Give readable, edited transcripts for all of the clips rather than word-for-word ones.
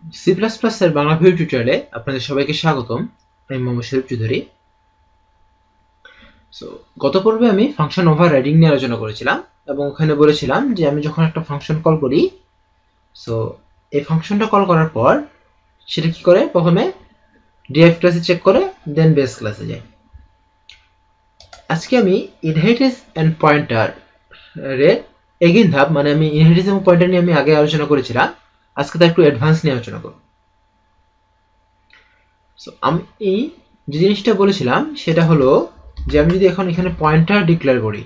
C plus plus এর Bangla video টিউটোরিয়ালে আপনাদের সবাইকে স্বাগতম। আমি মোহাম্মদ শরীফ চৌধুরী। সো গত পর্বে আমি ফাংশন ওভাররাইডিং নিয়ে আলোচনা করেছিলাম এবং ওখানে বলেছিলাম যে আমি যখন একটা ফাংশন কল করি, সো এই ফাংশনটা কল করার পর সেটা কি করে, প্রথমে ডিরাইভ ক্লাসে চেক করে দেন বেস ক্লাসে যায়। আজকে আমি ইনহেরিটেন্স এন্ড পয়েন্টার এর এগেইন ধাপ, মানে আমি ইনহেরিটেন্স এবং পয়েন্টার নিয়ে আমি আগে আলোচনা করেছিলাম, আজকে তার একটু অ্যাডভান্স নিয়ে আলোচনা করব। সো আমি যে জিনিসটা বলেছিলাম সেটা হলো যে আমি যদি এখন এখানে পয়েন্টার ডিক্লেয়ার করি,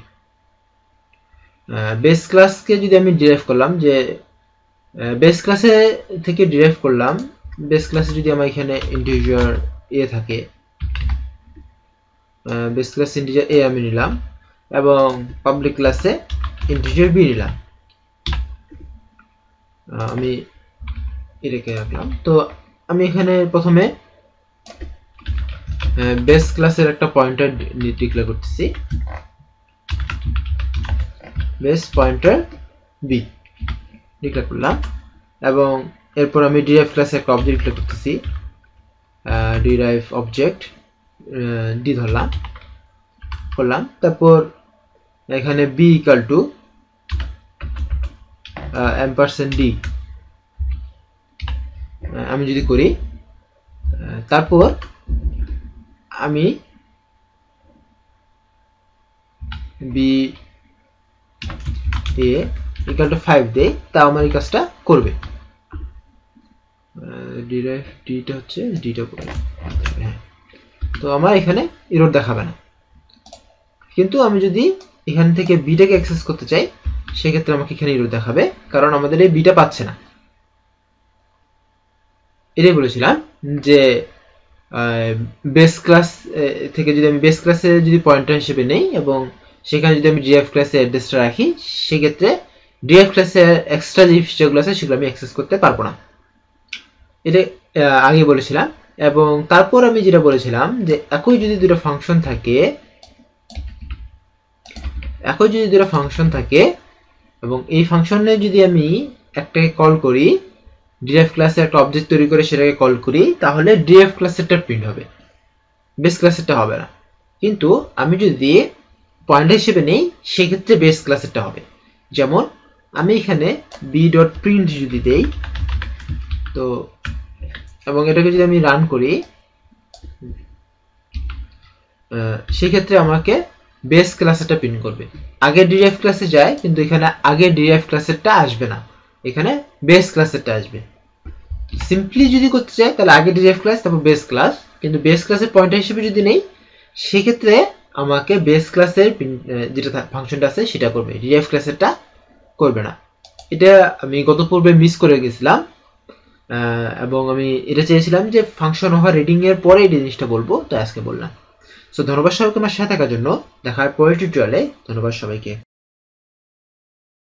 বেস ক্লাসকে যদি আমি ডিরাইভ করলাম, যে বেস ক্লাসে থেকে ডিরাইভ করলাম, বেস ক্লাসে যদি আমার এখানে ইন্টিজার এ থাকে, বেস ক্লাস ইন্টিজার এ আমি নিলাম এবং পাবলিক ক্লাসে ইন্টিজার বি নিলাম, আমি এটাকে রাখলাম। তো আমি এখানে প্রথমে বেস ক্লাসের একটা পয়েন্টার ডিক্লেয়ার করতেছি, বেস পয়েন্টার বি ডিক্লেয়ার করলাম এবং এরপর আমি ডিরাইভ ক্লাসে একটা অবজেক্ট ডিক্লেয়ার করতেছি, ডিরাইভ অবজেক্ট ডি ধরলাম, করলাম। তারপর এখানে বি ইকুয়াল টু এম্পারসেন্ট ডি আমি যদি করি, তারপর আমি বি এ ইকুয়াল টু 5 দেই, তা আমার এই কাজটা করবে। ডিরাইভ ডিটা হচ্ছে ডিটা করবে, হ্যাঁ। তো আমার এখানে এরর দেখাবে না, কিন্তু আমি যদি এখান থেকে বিটাকে অ্যাক্সেস করতে চাই সেক্ষেত্রে আমাকে এখানে এরর দেখাবে, কারণ আমাদের এই বিটা পাচ্ছে না। এটাই বলেছিলাম যে বেস ক্লাস থেকে যদি আমি বেস ক্লাসে যদি পয়েন্টার হিসেবে নেই এবং সেখানে যদি আমি ডিরাইভ ক্লাসে অ্যাড্রেসটা রাখি, সেক্ষেত্রে ডিরাইভ ক্লাসে এক্সট্রা যে ফিচারগুলো আছে সেগুলো আমি অ্যাক্সেস করতে পারবো না। এটা আগে বলেছিলাম। এবং তারপর আমি যেটা বলেছিলাম যে একই যদি দুটো ফাংশন থাকে এবং এই ফাংশনে যদি আমি একটাকে কল করি, ডিরাইভ ক্লাসে একটা অবজেক্ট তৈরি করে সেটাকে কল করি, তাহলে ডিরাইভ ক্লাসেরটা প্রিন্ট হবে, বেস ক্লাসেরটা হবে না। কিন্তু আমি যদি পয়েন্টার হিসেবে নেই সেক্ষেত্রে বেস ক্লাসেরটা হবে। যেমন আমি এখানে b.print যদি দেই, তো এবং এটাকে যদি আমি রান করি, সেক্ষেত্রে আমাকে বেস ক্লাসেরটা প্রিন্ট করবে। আগে ডিরাইভ ক্লাসে যায় কিন্তু এখানে আগে ডিরাইভ ক্লাসেরটা আসবে না, এখানে বেস ক্লাসেরটা আসবে। সিম্পলি যদি করতে চাই তাহলে আগে ডিরাইভ ক্লাস তারপর বেস ক্লাস, কিন্তু বেস ক্লাসের পয়েন্টার হিসেবে যদি নেই সেক্ষেত্রে আমাকে বেস ক্লাসের যেটা ফাংশনটা আছে সেটা করবে, ডিরাইভ ক্লাসেরটা করবে না। এটা আমি গত পর্বে মিস করে গেছিলাম এবং আমি এটা চেয়েছিলাম যে ফাংশন ওভাররাইডিং এর পরে এই জিনিসটা বলবো, তো আজকে বললাম। সো ধন্যবাদ সবাইকে আমার সাথে থাকার জন্য। দেখা হয় পরের টিউটোরিয়ালে। ধন্যবাদ সবাইকে।